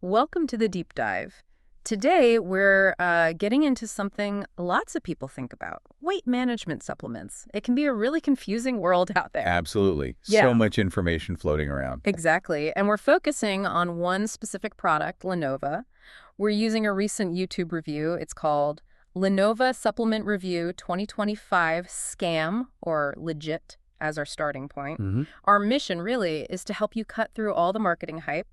Welcome to the deep dive. Today, we're getting into something lots of people think about, weight management supplements. It can be a really confusing world out there. Absolutely. Yeah. So much information floating around. Exactly. And we're focusing on one specific product, Leanova. We're using a recent YouTube review. It's called Leanova Supplement Review 2025 Scam or Legit as our starting point. Our mission really is to help you cut through all the marketing hype.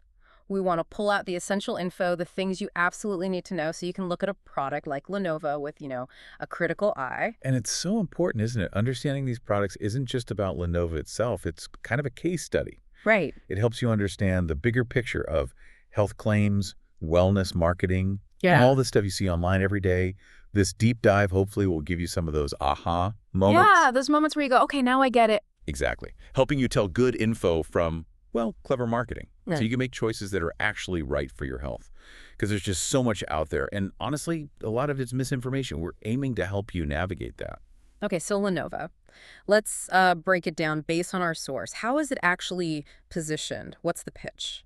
We want to pull out the essential info, the things you absolutely need to know so you can look at a product like Leanova with, a critical eye. And it's so important, isn't it? Understanding these products isn't just about Leanova itself. It's kind of a case study. Right. It helps you understand the bigger picture of health claims, wellness marketing, all the stuff you see online every day. This deep dive hopefully will give you some of those aha moments. Yeah, those moments where you go, okay, now I get it. Exactly. Helping you tell good info from, well, clever marketing. Yeah. So you can make choices that are actually right for your health. Because there's just so much out there. And honestly, a lot of it's misinformation. We're aiming to help you navigate that. Okay, so Leanova. Let's break it down based on our source. How is it actually positioned? What's the pitch?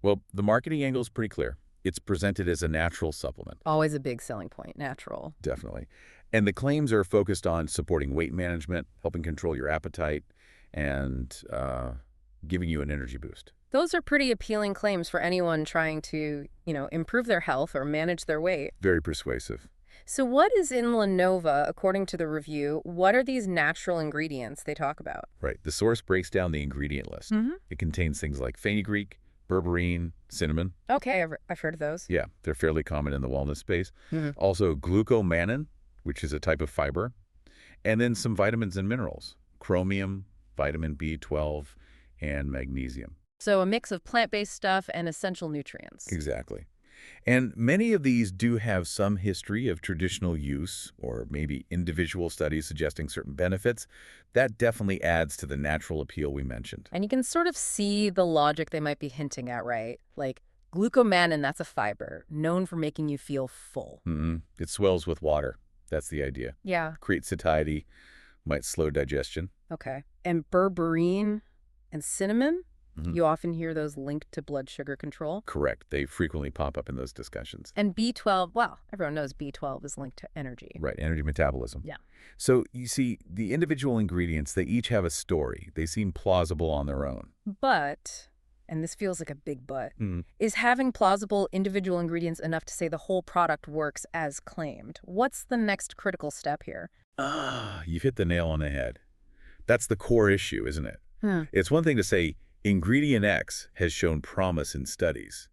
Well, the marketing angle is pretty clear. It's presented as a natural supplement. Always a big selling point, natural. Definitely. And the claims are focused on supporting weight management, helping control your appetite, and giving you an energy boost. Those are pretty appealing claims for anyone trying to, improve their health or manage their weight. Very persuasive. So what is in Leanova, according to the review? What are these natural ingredients they talk about? Right. The source breaks down the ingredient list. It contains things like fenugreek, berberine, cinnamon. Okay, I've heard of those. Yeah, they're fairly common in the wellness space. Also, glucomannan, which is a type of fiber. And then some vitamins and minerals, chromium, vitamin B12, and magnesium. So a mix of plant-based stuff and essential nutrients. Exactly. And many of these do have some history of traditional use or maybe individual studies suggesting certain benefits. That definitely adds to the natural appeal we mentioned. And you can sort of see the logic they might be hinting at, right? Like glucomannan, that's a fiber, known for making you feel full. It swells with water. That's the idea. Yeah. Creates satiety, might slow digestion. Okay. And berberine and cinnamon? You often hear those linked to blood sugar control. Correct. They frequently pop up in those discussions. And B12, well, everyone knows B12 is linked to energy. Right, energy metabolism. Yeah. So you see, the individual ingredients, they each have a story. They seem plausible on their own. But, and this feels like a big but, is having plausible individual ingredients enough to say the whole product works as claimed? What's the next critical step here? You've hit the nail on the head. That's the core issue, isn't it? It's one thing to say, ingredient X has shown promise in studies.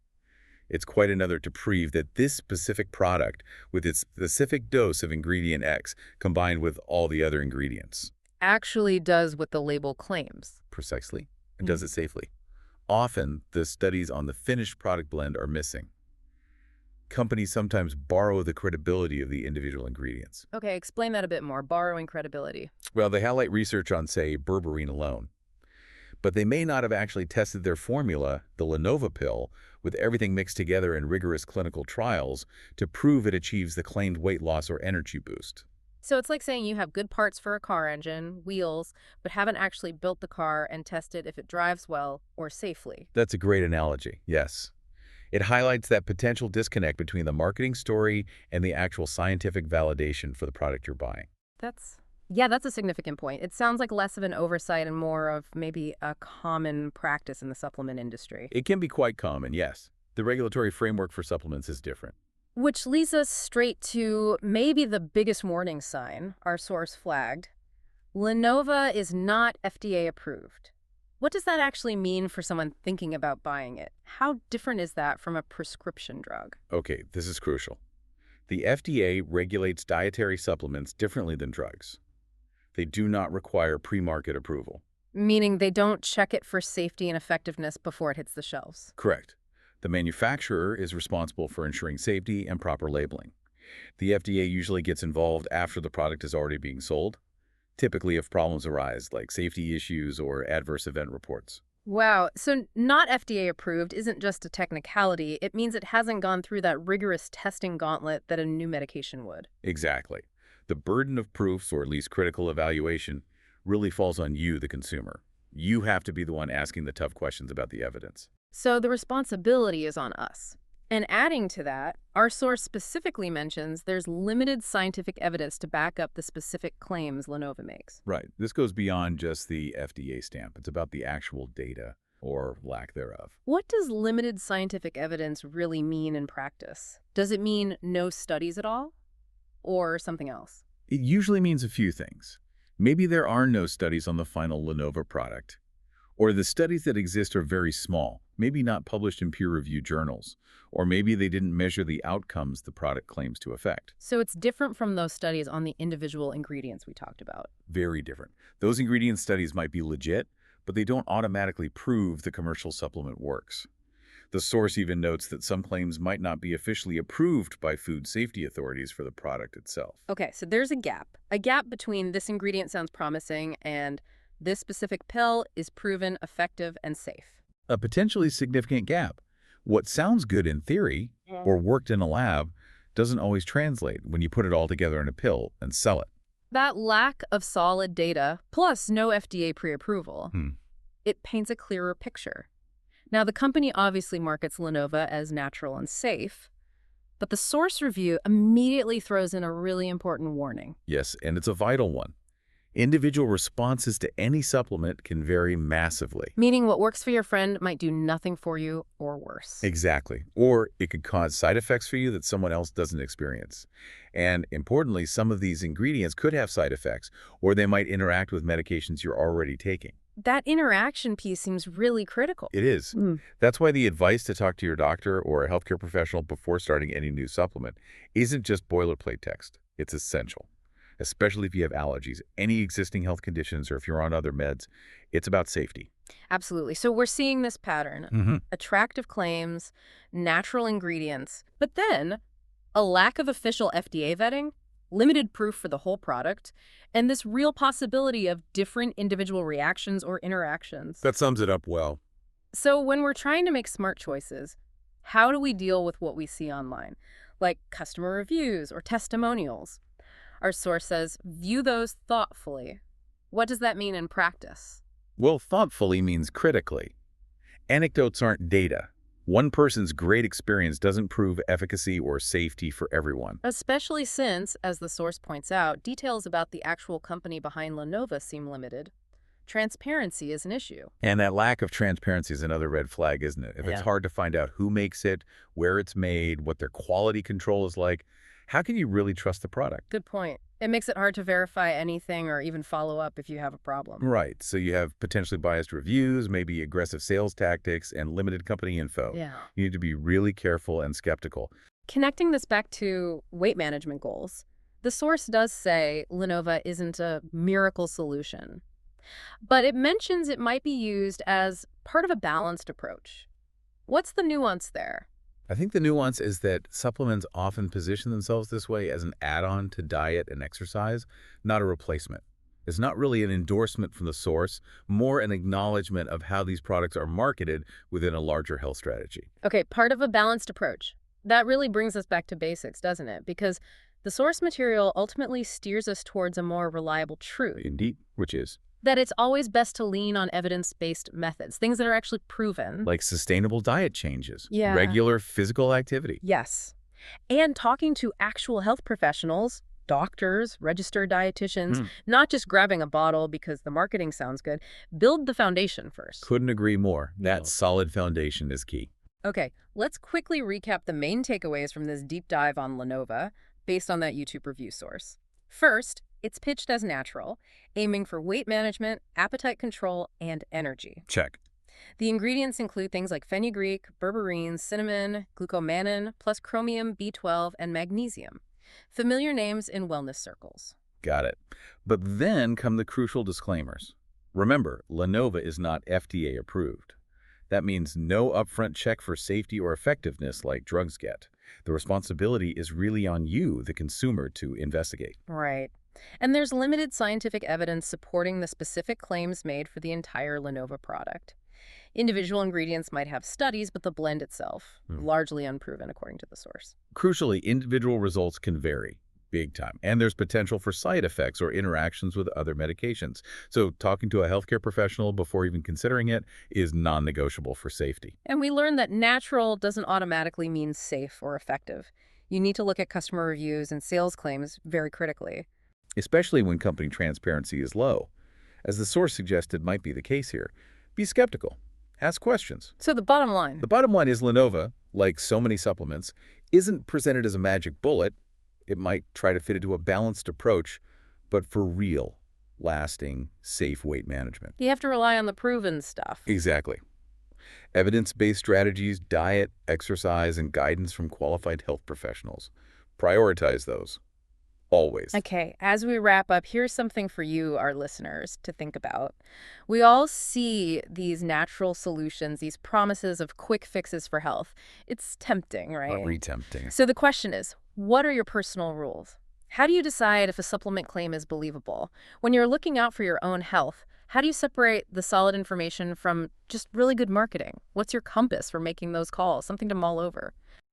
It's quite another to prove that this specific product, with its specific dose of ingredient X, combined with all the other ingredients, actually does what the label claims. Precisely, and does it safely. Often, the studies on the finished product blend are missing. Companies sometimes borrow the credibility of the individual ingredients. Okay, explain that a bit more, borrowing credibility. Well, they highlight research on, say, berberine alone. But they may not have actually tested their formula, the Leanova pill, with everything mixed together in rigorous clinical trials to prove it achieves the claimed weight loss or energy boost. So it's like saying you have good parts for a car engine, wheels, but haven't actually built the car and tested if it drives well or safely. That's a great analogy, yes. It highlights that potential disconnect between the marketing story and the actual scientific validation for the product you're buying. That's a significant point. It sounds like less of an oversight and more of maybe a common practice in the supplement industry. It can be quite common, yes. The regulatory framework for supplements is different. Which leads us straight to maybe the biggest warning sign our source flagged. Leanova is not FDA approved. What does that actually mean for someone thinking about buying it? How different is that from a prescription drug? Okay, this is crucial. The FDA regulates dietary supplements differently than drugs. They do not require pre-market approval. Meaning they don't check it for safety and effectiveness before it hits the shelves. Correct. The manufacturer is responsible for ensuring safety and proper labeling. The FDA usually gets involved after the product is already being sold, typically if problems arise, like safety issues or adverse event reports. Wow, so not FDA approved isn't just a technicality. It means it hasn't gone through that rigorous testing gauntlet that a new medication would. Exactly. The burden of proofs, or at least critical evaluation, really falls on you, the consumer. You have to be the one asking the tough questions about the evidence. So the responsibility is on us. And adding to that, our source specifically mentions there's limited scientific evidence to back up the specific claims Leanova makes. Right. This goes beyond just the FDA stamp. It's about the actual data or lack thereof. What does limited scientific evidence really mean in practice? Does it mean no studies at all? Or something else? It usually means a few things. Maybe there are no studies on the final Leanova product. Or the studies that exist are very small, maybe not published in peer-reviewed journals. Or maybe they didn't measure the outcomes the product claims to affect. So it's different from those studies on the individual ingredients we talked about. Very different. Those ingredient studies might be legit, but they don't automatically prove the commercial supplement works. The source even notes that some claims might not be officially approved by food safety authorities for the product itself. Okay, so there's a gap. A gap between this ingredient sounds promising and this specific pill is proven effective and safe. A potentially significant gap. What sounds good in theory, or worked in a lab, doesn't always translate when you put it all together in a pill and sell it. That lack of solid data, plus no FDA pre-approval, it paints a clearer picture. Now, the company obviously markets Leanova as natural and safe, but the source review immediately throws in a really important warning. Yes, and it's a vital one. Individual responses to any supplement can vary massively. Meaning what works for your friend might do nothing for you or worse. Exactly. Or it could cause side effects for you that someone else doesn't experience. And importantly, some of these ingredients could have side effects, or they might interact with medications you're already taking. That interaction piece seems really critical. It is. That's why the advice to talk to your doctor or a healthcare professional before starting any new supplement isn't just boilerplate text. It's essential. Especially if you have allergies, any existing health conditions, or if you're on other meds, it's about safety. Absolutely. So we're seeing this pattern. Attractive claims, natural ingredients, but then a lack of official FDA vetting, limited proof for the whole product, and this real possibility of different individual reactions or interactions. That sums it up well. So when we're trying to make smart choices, how do we deal with what we see online, like customer reviews or testimonials? Our source says, view those thoughtfully. What does that mean in practice? Well, thoughtfully means critically. Anecdotes aren't data. One person's great experience doesn't prove efficacy or safety for everyone. Especially since, as the source points out, details about the actual company behind Leanova seem limited. Transparency is an issue. And that lack of transparency is another red flag, isn't it? If it's hard to find out who makes it, where it's made, what their quality control is like, how can you really trust the product? Good point. It makes it hard to verify anything or even follow up if you have a problem. Right. So you have potentially biased reviews, maybe aggressive sales tactics, and limited company info. Yeah. You need to be really careful and skeptical. Connecting this back to weight management goals, the source does say Leanova isn't a miracle solution, but it mentions it might be used as part of a balanced approach. What's the nuance there? I think the nuance is that supplements often position themselves this way as an add-on to diet and exercise, not a replacement. It's not really an endorsement from the source, more an acknowledgement of how these products are marketed within a larger health strategy. Okay, part of a balanced approach. That really brings us back to basics, doesn't it? Because the source material ultimately steers us towards a more reliable truth. Indeed, which is? That it's always best to lean on evidence-based methods, things that are actually proven. Like sustainable diet changes, Yeah. regular physical activity. Yes. And talking to actual health professionals, doctors, registered dietitians, not just grabbing a bottle because the marketing sounds good. Build the foundation first. Couldn't agree more. That solid foundation is key. Okay, let's quickly recap the main takeaways from this deep dive on Leanova based on that YouTube review source. First, it's pitched as natural, aiming for weight management, appetite control, and energy. Check. The ingredients include things like fenugreek, berberine, cinnamon, glucomannan, plus chromium, B12, and magnesium. Familiar names in wellness circles. Got it. But then come the crucial disclaimers. Remember, Leanova is not FDA approved. That means no upfront check for safety or effectiveness like drugs get. The responsibility is really on you, the consumer, to investigate. Right. And there's limited scientific evidence supporting the specific claims made for the entire Leanova product. Individual ingredients might have studies, but the blend itself, largely unproven according to the source. Crucially, individual results can vary. Big time. And there's potential for side effects or interactions with other medications. So talking to a healthcare professional before even considering it is non-negotiable for safety. And we learned that natural doesn't automatically mean safe or effective. You need to look at customer reviews and sales claims very critically. Especially when company transparency is low, as the source suggested might be the case here. Be skeptical. Ask questions. So the bottom line. The bottom line is Leanova, like so many supplements, isn't presented as a magic bullet. It might try to fit into a balanced approach, but for real, lasting, safe weight management. You have to rely on the proven stuff. Exactly. Evidence-based strategies, diet, exercise, and guidance from qualified health professionals. Prioritize those. Always. Okay, as we wrap up, here's something for you, our listeners, to think about. We all see these natural solutions, these promises of quick fixes for health. It's tempting, right? Very tempting. So the question is, what are your personal rules? How do you decide if a supplement claim is believable? When you're looking out for your own health, how do you separate the solid information from just really good marketing? What's your compass for making those calls? Something to mull over.